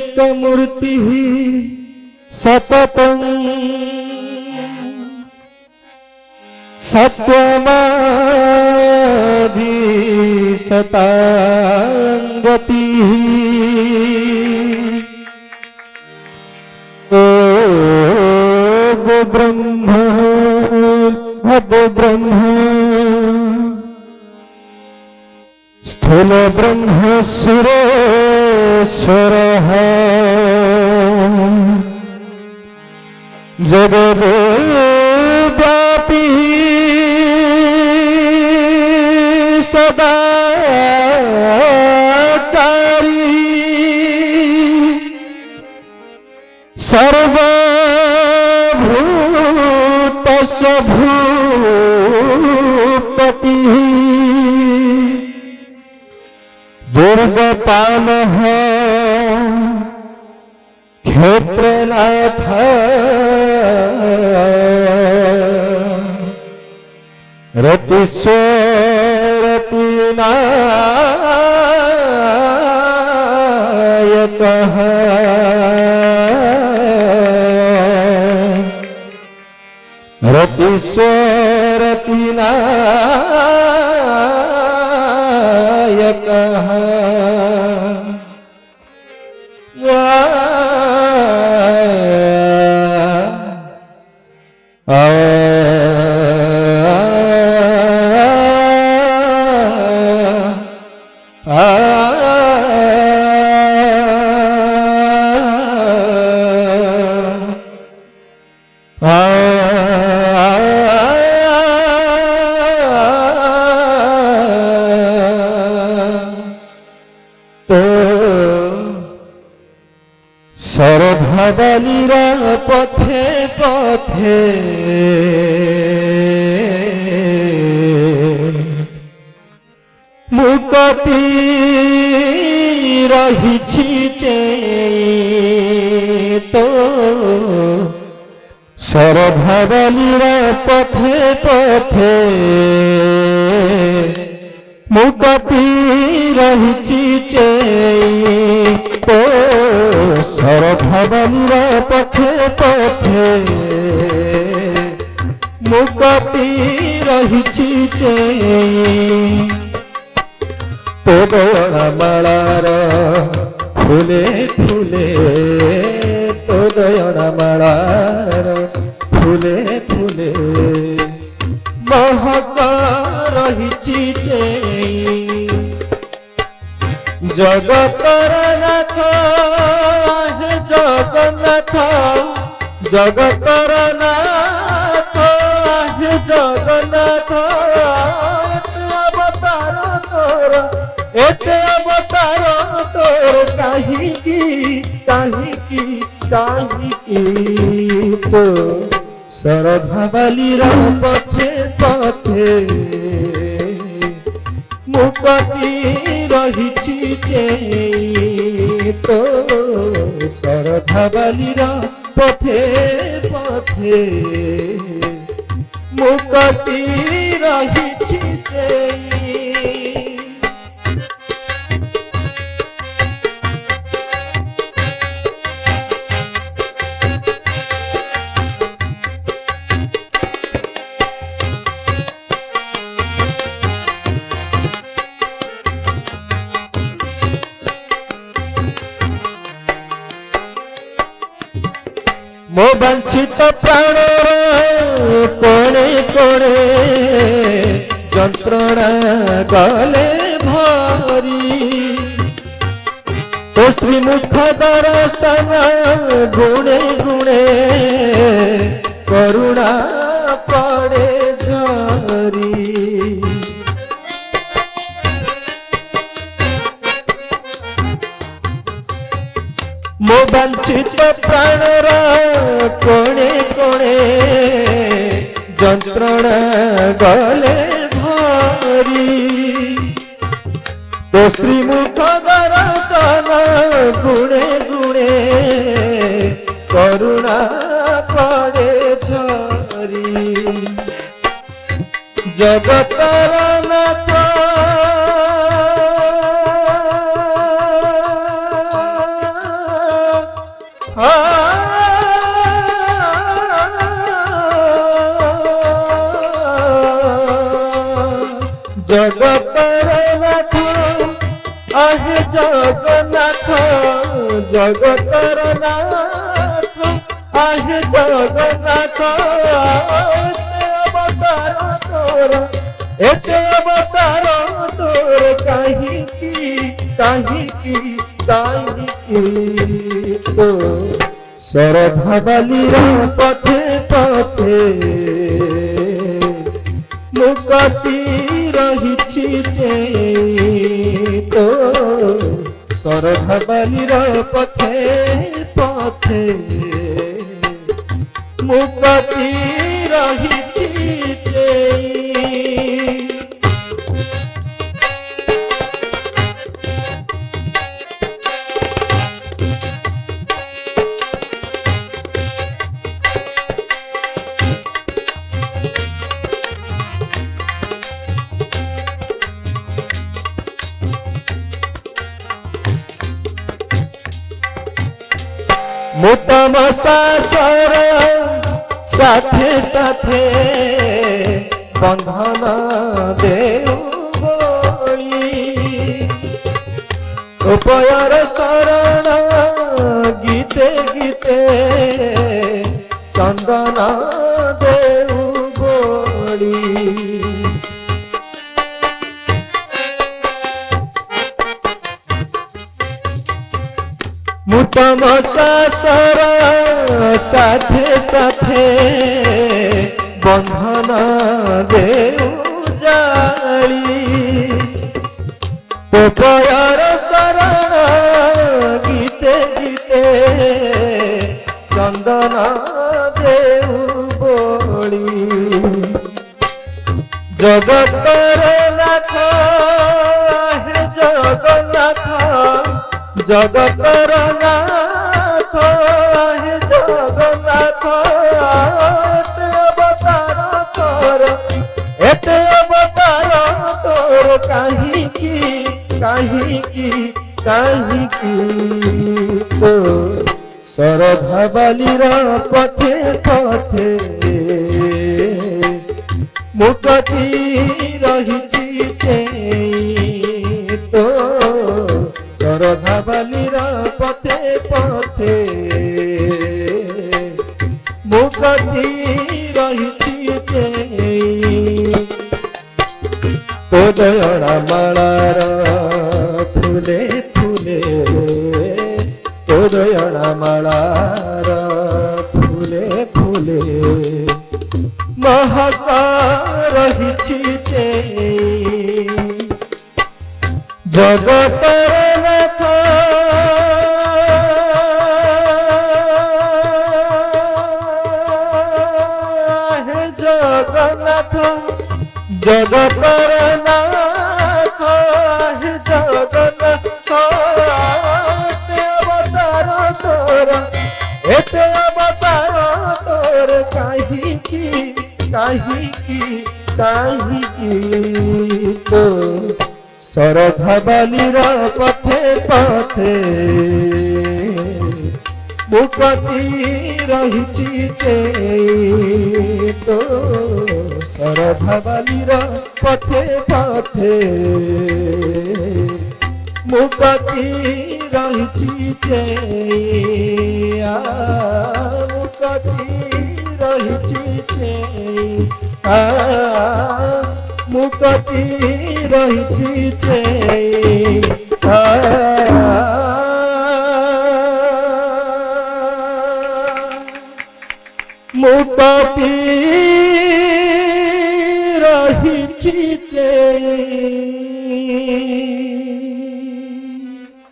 एकमूर्ति सततं सत्यमाधि सतांगति ब्रह्म भद ब्रह्म स्थूल ब्रह्म सुरेश्वर जगद्व्यापी सदाचारी सर्वभूत स्वभूपति दुर्गपाल क्षेत्रनाथ रतिस्वरतिनायकः रतिस्वरतिनायकः सरधवलीर पथे पथे मुक्ति रहिछि तो सरधवलीर पथे पथे मुक्ति रहिछि तो सरधवलीर पथे पथे मुक्ति रहिछि तो दयनामालार फूले फूले तो दयनामालार फूले फूले महक रहिछि जगतर नाथ हे जगन्नाथ जगतर नाथ हे जगन्नाथ एते अवतार तोर काहिकी काहिकी काहिकी तो सरधवलीर पथे पथे मुक्ति रहिछि तो सरधवलीर पथे पथे मुक्ति रहिछि मो वंचित प्राणर कोणे कोणे जंत्रणा गले भरी तो श्रीमुख दर्शन गुणे गुणे करुणा पड़े झरी मो वंचित प्राणर कोणे कोणे जंत्रणा गले भरी तो श्रीमुख दर्शन गुणे गुणे करुणा पड़े झरी जगतर नाथ জগতর নাথ আহে জগন্নাথ জগতর নাথ আহে জগন্নাথ অবতার তোর এতে অবতার তোর কাহিকি কাহিকি কাহিকি তো শরধাবালির পথে পথে মুকতি রহিছি যে তো শরধাবালির পথে পথে মুকতি রহিছি যে मोटा मसासर साथे साथे बंधन देउबोली उपयर शरण गीते गीते चंदन देउबोली मुतम सासर साथे साथे बंधन देउ जाली पोपयर शरण गीते गीते चंदन देउ बोली जगतर नाथ हे जगन्नाथ जगतर नाथ हे जगन्नाथ अवतार तोर एते अवतार तोर काहिकी काहिकी काहिकी तो शरधाबालिर पथे पथे मुक्ति रहिछि तो शरधाबालिर पथे पथे मुक्ति रहिछि तो दयड़ा मालार फूले फूले तो दयड़ा मालार फूले फूले महक रहिछि जगतर नाथ हे जगन्नाथ जगतर नाथ हे जगन्नाथ अवतार तोर एते अवतार तोर काहिकी काहिकी काहिकी तो शरधाबालिर पथे पथे मुक्ति रहिछि तो शरधाबालिर पथे पथे मुक्ति रहिछि मुक्ति रहिछि मुक्ति रहिछि मुक्ति रहिछि